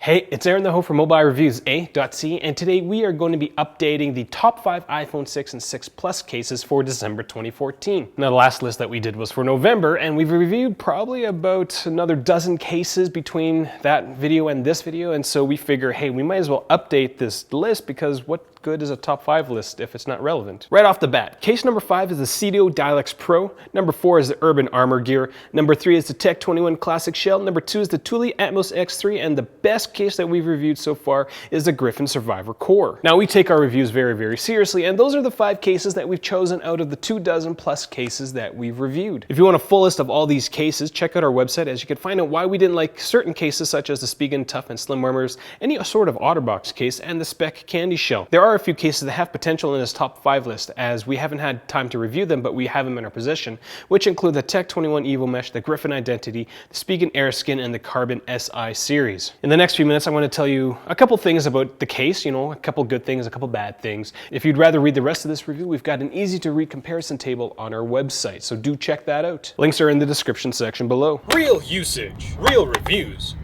Hey, it's Aaron the Ho from mobilereviews-eh, and today we are going to be updating the top 5 iPhone 6 and 6 Plus cases for December 2014. Now, the last list that we did was for November, and we've reviewed probably about another dozen cases between that video and this video, and so we figure, hey, we might as well update this list because what good is a top 5 list if it's not relevant? Right off the bat, case number 5 is the Seidio Dilex Pro, number 4 is the Urban Armor Gear, number 3 is the Tech 21 Classic Shell, number 2 is the Thule Atmos X3, and the best case that we've reviewed so far is the Griffin Survivor Core. Now, we take our reviews very, very seriously, and those are the 5 cases that we've chosen out of the 24 plus cases that we've reviewed. If you want a full list of all these cases, check out our website, as you can find out why we didn't like certain cases such as the Spigen Tough and Slim Armors, any sort of OtterBox case, and the Spec Candy Shell. There are a few cases that have potential in this top 5 list, as we haven't had time to review them, but we have them in our possession, which include the Tech 21 Evo Mesh, the Griffin Identity, the Spigen Airskin, and the Carbon SI series. In the next few minutes, I want to tell you a couple things about the case, a couple good things, a couple bad things. If you'd rather read the rest of this review, we've got an easy to read comparison table on our website, so do check that out. Links are in the description section below. Real usage, real reviews.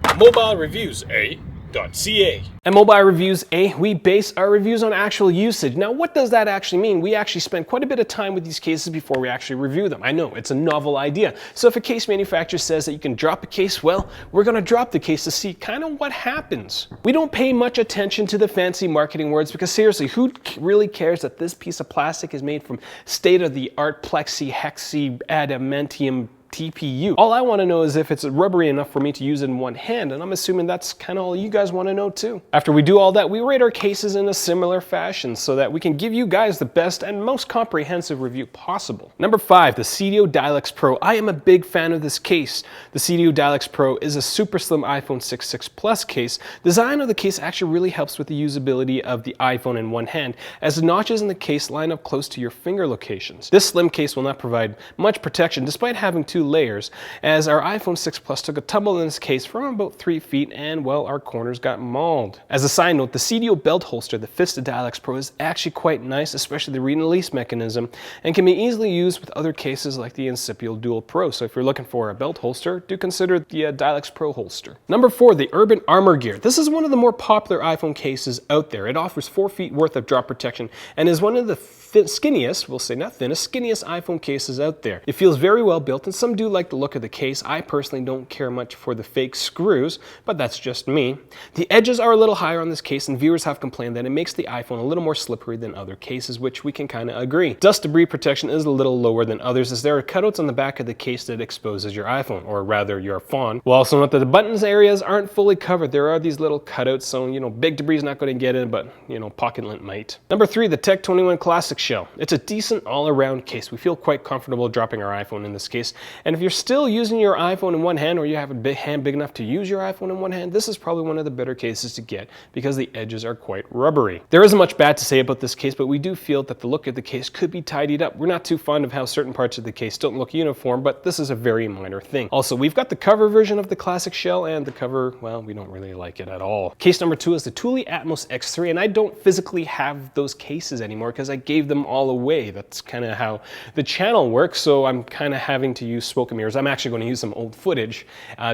mobilereviews-eh.ca. At Mobile Reviews-eh, we base our reviews on actual usage. Now, what does that actually mean? We actually spend quite a bit of time with these cases before we actually review them. I know, it's a novel idea. So if a case manufacturer says that you can drop a case, well, we're gonna drop the case to see kind of what happens. We don't pay much attention to the fancy marketing words because seriously, who really cares that this piece of plastic is made from state-of-the-art Plexi-adamantium TPU. All I want to know is if it's rubbery enough for me to use it in one hand, and I'm assuming that's kind of all you guys want to know too. After we do all that, we rate our cases in a similar fashion so that we can give you guys the best and most comprehensive review possible. Number 5, the Seidio Dilex Pro. I am a big fan of this case. The Seidio Dilex Pro is a super slim iPhone 6 Plus case. Design of the case actually really helps with the usability of the iPhone in one hand, as the notches in the case line up close to your finger locations. This slim case will not provide much protection despite having 2 layers, as our iPhone 6 Plus took a tumble in this case from about 3 feet and, well, our corners got mauled. As a side note, the Seidio belt holster that fits the Dilex Pro is actually quite nice, especially the read and release mechanism, and can be easily used with other cases like the Incipio Dual Pro. So if you're looking for a belt holster, do consider the Dilex Pro holster. Number 4, the Urban Armor Gear. This is one of the more popular iPhone cases out there. It offers 4 feet worth of drop protection and is one of the skinniest, we'll say not thinnest, skinniest iPhone cases out there. It feels very well built, and some do like the look of the case. I personally don't care much for the fake screws, but that's just me. The edges are a little higher on this case, and viewers have complained that it makes the iPhone a little more slippery than other cases, which we can kind of agree. Dust debris protection is a little lower than others, as there are cutouts on the back of the case that exposes your iPhone, or rather your phone. We'll also note that the buttons areas aren't fully covered. There are these little cutouts, so big debris is not going to get in, but pocket lint might. Number 3, the Tech 21 Classic Shell. It's a decent all-around case. We feel quite comfortable dropping our iPhone in this case, and if you're still using your iPhone in one hand, or you have a hand big enough to use your iPhone in one hand, this is probably one of the better cases to get because the edges are quite rubbery. There isn't much bad to say about this case, but we do feel that the look of the case could be tidied up. We're not too fond of how certain parts of the case don't look uniform, but this is a very minor thing. Also, we've got the cover version of the Classic Shell, and the cover, well, we don't really like it at all. Case number 2 is the Thule Atmos X3, and I don't physically have those cases anymore because I gave them all away. That's kind of how the channel works, so I'm kind of having to use smoke and mirrors. I'm actually going to use some old footage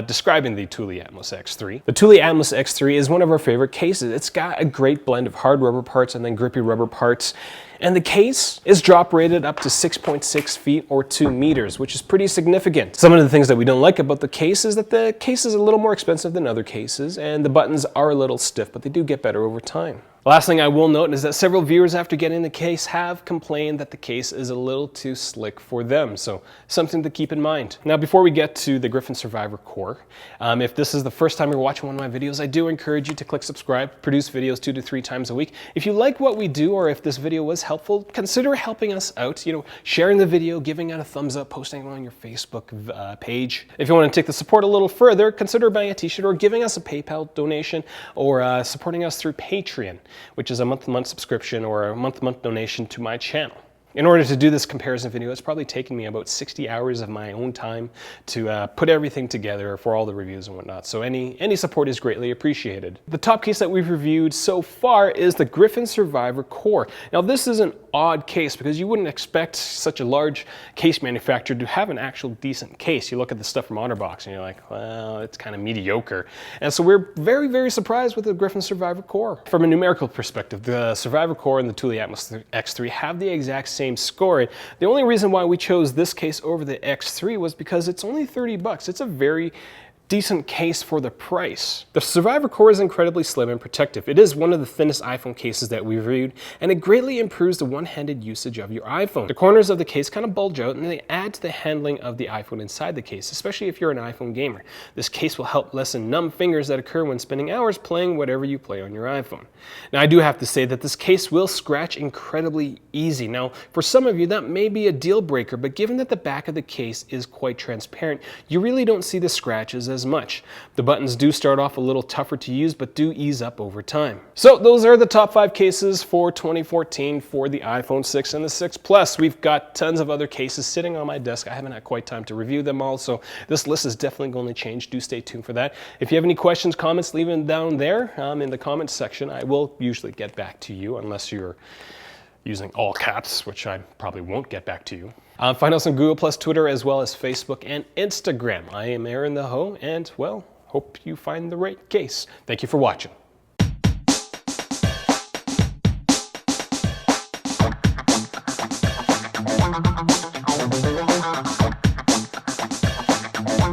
describing the Thule Atmos X3. The Thule Atmos X3 is one of our favorite cases. It's got a great blend of hard rubber parts and then grippy rubber parts. And the case is drop rated up to 6.6 feet or 2 meters, which is pretty significant. Some of the things that we don't like about the case is that the case is a little more expensive than other cases, and the buttons are a little stiff, but they do get better over time. The last thing I will note is that several viewers after getting the case have complained that the case is a little too slick for them, so something to keep in mind. Now, before we get to the Griffin Survivor Core, if this is the first time you're watching one of my videos, I do encourage you to click subscribe, produce videos 2 to 3 times a week. If you like what we do, or if this video was helpful, consider helping us out, sharing the video, giving it a thumbs up, posting it on your Facebook page. If you want to take the support a little further, consider buying a t-shirt or giving us a PayPal donation, or supporting us through Patreon, which is a month-to-month subscription or a month-to-month donation to my channel. In order to do this comparison video, it's probably taken me about 60 hours of my own time to put everything together for all the reviews and whatnot, so any support is greatly appreciated. The top case that we've reviewed so far is the Griffin Survivor Core. Now, this is an odd case because you wouldn't expect such a large case manufacturer to have an actual decent case. You look at the stuff from OtterBox and you're like, well, it's kind of mediocre. And so we're very, very surprised with the Griffin Survivor Core. From a numerical perspective, the Survivor Core and the Thule Atmos X3 have the exact same score. The only reason why we chose this case over the X3 was because it's only 30 bucks. It's a very decent case for the price. The Survivor Core is incredibly slim and protective. It is one of the thinnest iPhone cases that we've reviewed, and it greatly improves the one-handed usage of your iPhone. The corners of the case kind of bulge out, and they add to the handling of the iPhone inside the case, especially if you're an iPhone gamer. This case will help lessen numb fingers that occur when spending hours playing whatever you play on your iPhone. Now, I do have to say that this case will scratch incredibly easy. Now, for some of you, that may be a deal breaker, but given that the back of the case is quite transparent, you really don't see the scratches as much. The buttons do start off a little tougher to use, but do ease up over time. So those are the top 5 cases for 2014 for the iPhone 6 and the 6 Plus. We've got tons of other cases sitting on my desk. I haven't had quite time to review them all, so this list is definitely going to change. Do stay tuned for that. If you have any questions, comments, leave them down there in the comments section. I will usually get back to you unless you're using all caps, which I probably won't get back to you. Find us on Google+, Twitter, as well as Facebook and Instagram. I am Aaron the Ho, and, well, hope you find the right case. Thank you for watching.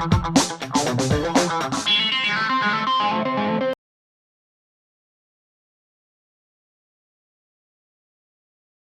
Thank you.